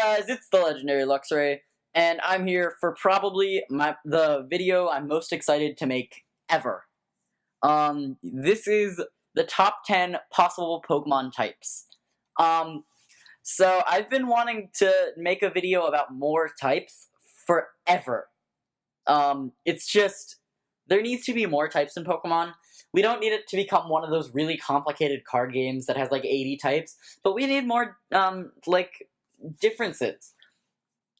guys, it's the legendary Luxray, and I'm here for probably the video I'm most excited to make ever. This is the top 10 possible Pokemon types. So I've been wanting to make a video about more types forever. It's just, there needs to be more types in Pokemon. We don't need it to become one of those really complicated card games that has like 80 types, but we need more, differences.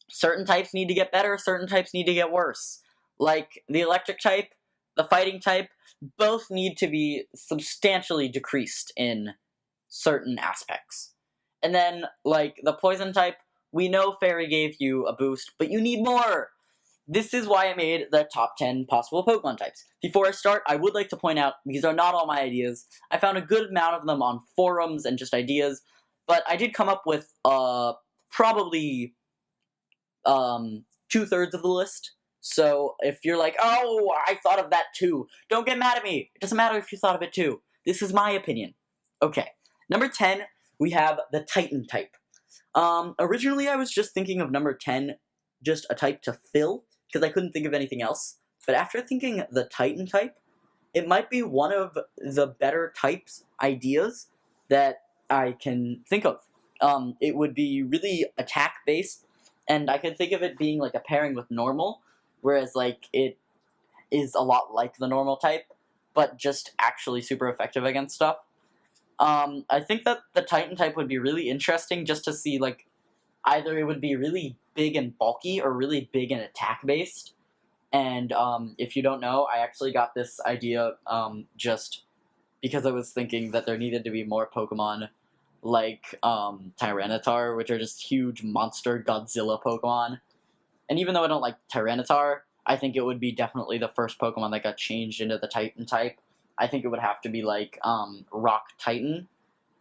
Certain types need to get better, certain types need to get worse. Like, the electric type, the fighting type, both need to be substantially decreased in certain aspects. And then, like, the poison type, we know Fairy gave you a boost, but you need more! This is why I made the top 10 possible Pokemon types. Before I start, I would like to point out, these are not all my ideas. I found a good amount of them on forums and just ideas, but I did come up with, probably 2/3 of the list. So if you're like, oh, I thought of that too, don't get mad at me. It doesn't matter if you thought of it too. This is my opinion. Okay, number 10, we have the Titan type. Originally I was just thinking of number 10, just a type to fill, because I couldn't think of anything else. But after thinking the Titan type, it might be one of the better types ideas that I can think of. It would be really attack-based, and I could think of it being like a pairing with normal, whereas like it is a lot like the normal type, but just actually super effective against stuff. I think that the Titan type would be really interesting just to see, like, either it would be really big and bulky or really big and attack-based. And if you don't know, I actually got this idea just because I was thinking that there needed to be more Pokemon like Tyranitar, which are just huge monster Godzilla Pokemon. And even though I don't like Tyranitar, I think it would be definitely the first Pokemon that got changed into the Titan type. I think it would have to be like Rock Titan,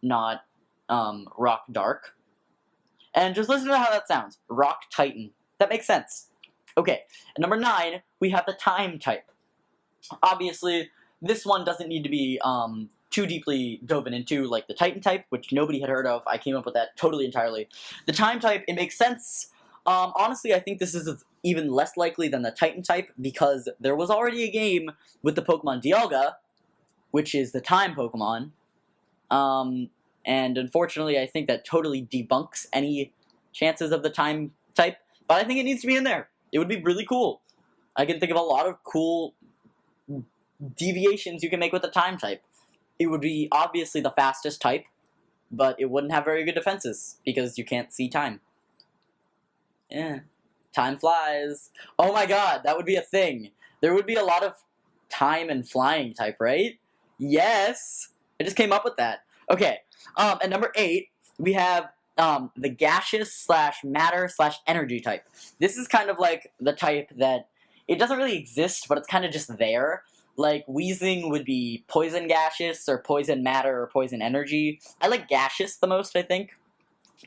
not Rock Dark. And just listen to how that sounds. Rock Titan. That makes sense. Okay, at number 9, we have the Time type. Obviously, this one doesn't need to be too deeply dove into, like the Titan type, which nobody had heard of. I came up with that totally entirely. The Time type, it makes sense. Honestly, I think this is even less likely than the Titan type, because there was already a game with the Pokemon Dialga, which is the Time Pokemon. And unfortunately, I think that totally debunks any chances of the Time type, but I think it needs to be in there. It would be really cool. I can think of a lot of cool deviations you can make with the Time type. It would be obviously the fastest type, but it wouldn't have very good defenses, because you can't see time. Yeah. Time flies. Oh my god, that would be a thing. There would be a lot of time and flying type, right? Yes! I just came up with that. Okay, at number 8, we have the gaseous / matter / energy type. This is kind of like the type that, it doesn't really exist, but it's kind of just there. Like, Weezing would be poison gaseous, or poison matter, or poison energy. I like gaseous the most, I think.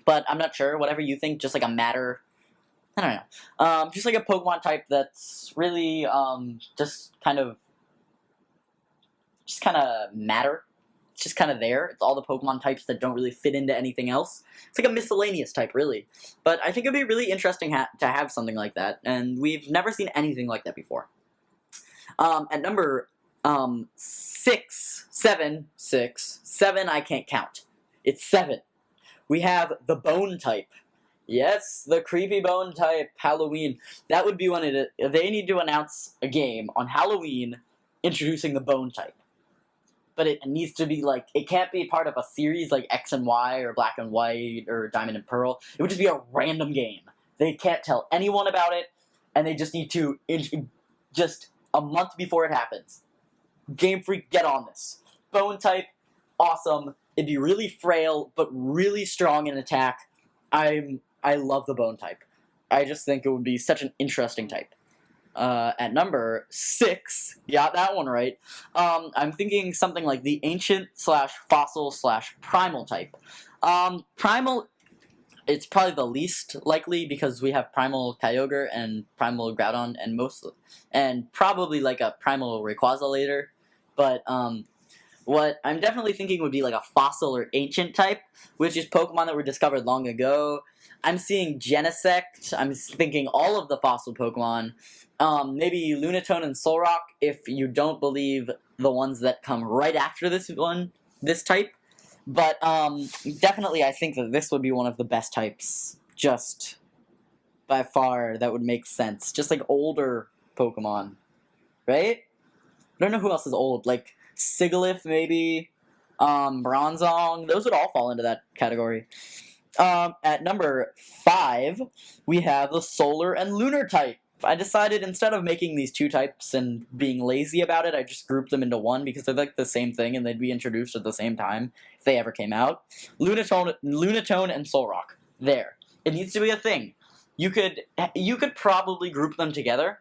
But I'm not sure, whatever you think, just like a matter, I don't know. Just like a Pokemon type that's really, just kind of matter. It's just kind of there. It's all the Pokemon types that don't really fit into anything else. It's like a miscellaneous type, really. But I think it'd be really interesting to have something like that, and we've never seen anything like that before. At number 7, I can't count. It's 7. We have the Bone type. Yes, the creepy Bone type, Halloween. That would be one of the, they need to announce a game on Halloween introducing the Bone type. But it needs to be like, it can't be part of a series like X and Y or Black and White or Diamond and Pearl. It would just be a random game. They can't tell anyone about it, and they just need to, just a month before it happens. Game Freak, get on this. Bone type, awesome. It'd be really frail, but really strong in attack. I love the Bone type. I just think it would be such an interesting type. At number 6, got that one right, I'm thinking something like the Ancient / Fossil / Primal type. Primal, it's probably the least likely, because we have Primal Kyogre and Primal Groudon and probably like a Primal Rayquaza later, but What I'm definitely thinking would be like a fossil or ancient type, which is Pokemon that were discovered long ago. I'm seeing Genesect. I'm thinking all of the fossil Pokemon. Maybe Lunatone and Solrock if you don't believe the ones that come right after this type. But definitely I think that this would be one of the best types. Just by far, that would make sense. Just like older Pokemon, right? I don't know who else is old. Like Sigilyph, maybe. Bronzong. Those would all fall into that category. At number 5, we have the Solar and Lunar type. I decided instead of making these two types and being lazy about it, I just grouped them into one because they're like the same thing and they'd be introduced at the same time if they ever came out. Lunatone and Solrock. There. It needs to be a thing. You could probably group them together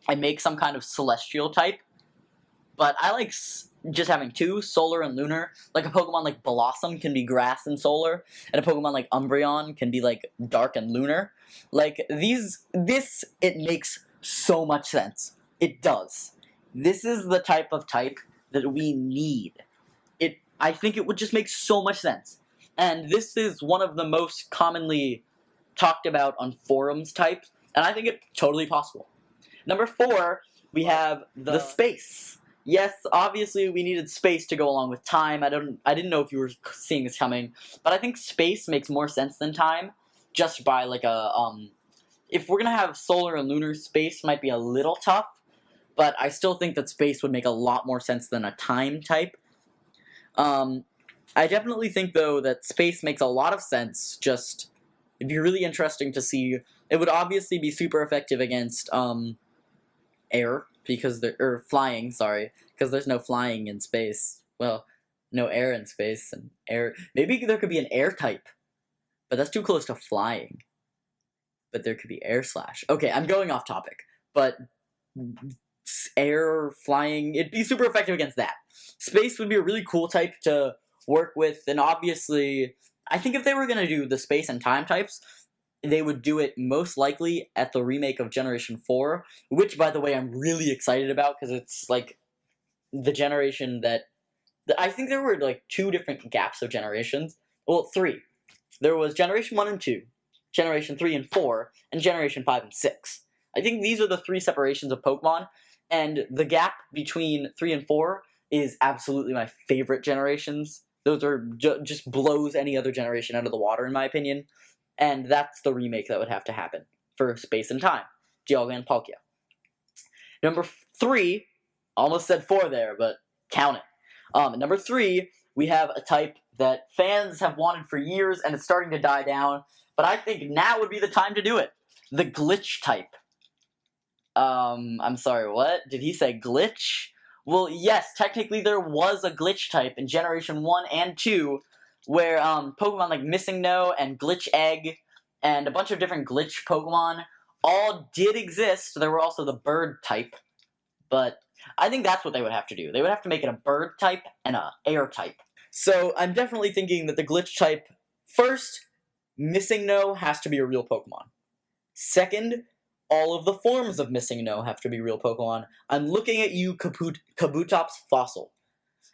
and make some kind of celestial type. But I like just having two, Solar and Lunar. Like a Pokemon like Blossom can be Grass and Solar, and a Pokemon like Umbreon can be like Dark and Lunar. Like it makes so much sense. It does. This is the type of type that we need. I think it would just make so much sense. And this is one of the most commonly talked about on forums types, and I think it's totally possible. Number 4, we have the space. Yes, obviously we needed space to go along with time. I didn't know if you were seeing this coming, but I think space makes more sense than time, just by like if we're gonna have solar and lunar, space might be a little tough, but I still think that space would make a lot more sense than a time type. I definitely think though that space makes a lot of sense. Just it'd be really interesting to see. It would obviously be super effective against air. Or flying, sorry, because there's no flying in space. Well, no air in space, and air. Maybe there could be an air type, but that's too close to flying. But there could be air slash. Okay, I'm going off topic, but air, flying, it'd be super effective against that. Space would be a really cool type to work with, and obviously, I think if they were going to do the space and time types, they would do it most likely at the remake of Generation 4, which, by the way, I'm really excited about, because it's, like, the generation that... I think there were, like, 2 different gaps of generations. Well, 3. There was Generation 1 and 2, Generation 3 and 4, and Generation 5 and 6. I think these are the 3 separations of Pokemon, and the gap between 3 and 4 is absolutely my favorite generations. Those are just blows any other generation out of the water, in my opinion. And that's the remake that would have to happen for Space and Time. Dialga and Palkia. Number 3, almost said 4 there, but count it. Number 3, we have a type that fans have wanted for years, and it's starting to die down, but I think now would be the time to do it. The Glitch type. I'm sorry, what? Did he say glitch? Well, yes, technically there was a glitch type in Generation 1 and 2, where Pokemon like Missing No and Glitch Egg and a bunch of different glitch Pokemon all did exist. There were also the bird type, but I think that's what they would have to do. They would have to make it a bird type and a air type. So I'm definitely thinking that the glitch type, first, Missing No has to be a real Pokemon. Second, all of the forms of Missing No have to be real Pokemon. I'm looking at you, Kabutops Fossil.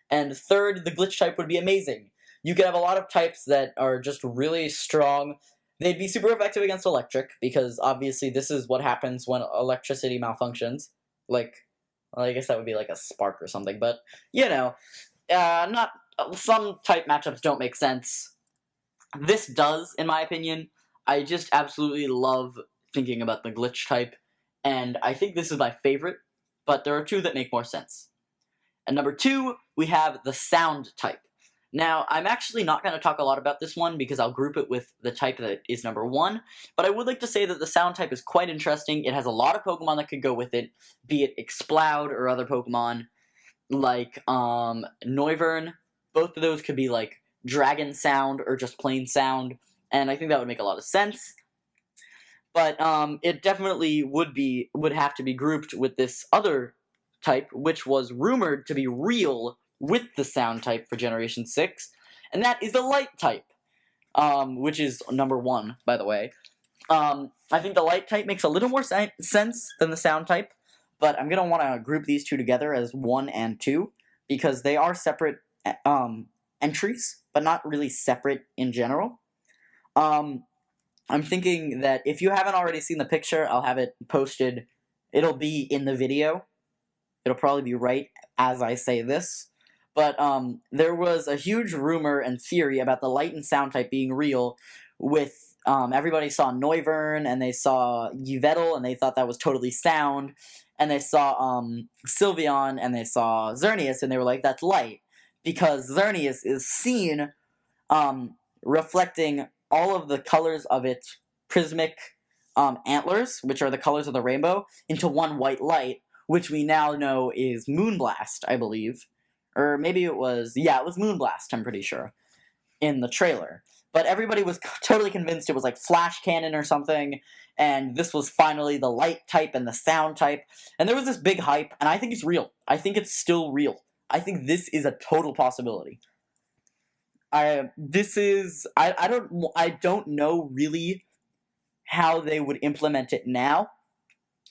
And third, the glitch type would be amazing. You could have a lot of types that are just really strong. They'd be super effective against electric, because obviously this is what happens when electricity malfunctions. Like, well, I guess that would be like a spark or something, but, you know, some type matchups don't make sense. This does, in my opinion. I just absolutely love thinking about the glitch type, and I think this is my favorite, but there are 2 that make more sense. And number 2, we have the sound type. Now, I'm actually not going to talk a lot about this one because I'll group it with the type that is number 1, but I would like to say that the sound type is quite interesting. It has a lot of Pokemon that could go with it, be it Exploud or other Pokemon like Noivern. Both of those could be like Dragon Sound or just plain Sound, and I think that would make a lot of sense. But it definitely would have to be grouped with this other type, which was rumored to be real with the sound type for Generation 6, and that is the light type, which is number 1, by the way. I think the light type makes a little more sense than the sound type, but I'm going to want to group these 2 together as 1 and 2, because they are separate entries, but not really separate in general. I'm thinking that if you haven't already seen the picture, I'll have it posted. It'll be in the video. It'll probably be right as I say this. But there was a huge rumor and theory about the light and sound type being real with everybody saw Noivern and they saw Yveltal and they thought that was totally sound. And they saw Sylveon and they saw Xerneas and they were like, that's light. Because Xerneas is seen reflecting all of the colors of its prismic antlers, which are the colors of the rainbow, into one white light, which we now know is Moonblast, I believe. Or maybe it was Moonblast, I'm pretty sure, in the trailer. But everybody was totally convinced it was like Flash Cannon or something, and this was finally the light type and the sound type. And there was this big hype, and I think it's real. I think it's still real. I think this is a total possibility. I don't know really how they would implement it now.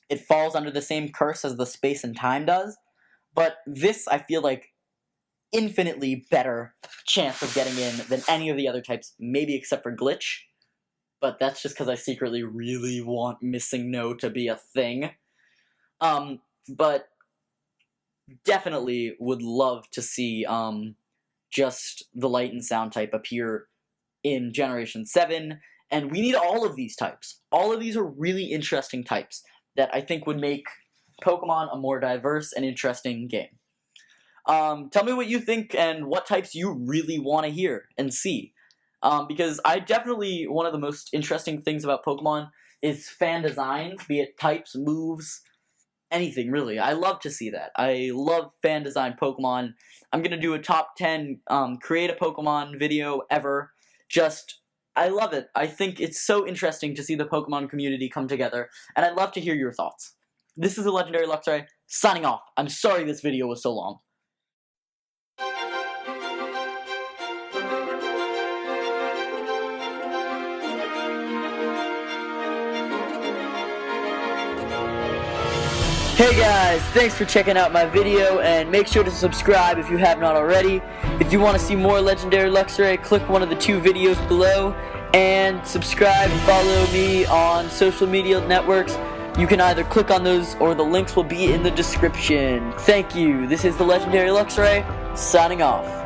It falls under the same curse as the space and time does, but this I feel like infinitely better chance of getting in than any of the other types, maybe except for Glitch. But that's just because I secretly really want Missing No to be a thing. But definitely would love to see just the light and sound type appear in Generation 7, and we need all of these types. All of these are really interesting types that I think would make Pokemon a more diverse and interesting game. Tell me what you think and what types you really want to hear and see. Because one of the most interesting things about Pokemon is fan designs, be it types, moves, anything really. I love to see that. I love fan design Pokemon. I'm gonna do a top 10 create a Pokemon video ever. I love it. I think it's so interesting to see the Pokemon community come together, and I'd love to hear your thoughts. This is the Legendary Luxray, signing off. I'm sorry this video was so long. Hey guys, thanks for checking out my video, and make sure to subscribe if you have not already. If you want to see more Legendary Luxray, click one of the 2 videos below, and subscribe and follow me on social media networks. You can either click on those or the links will be in the description. Thank you. This is the Legendary Luxray, signing off.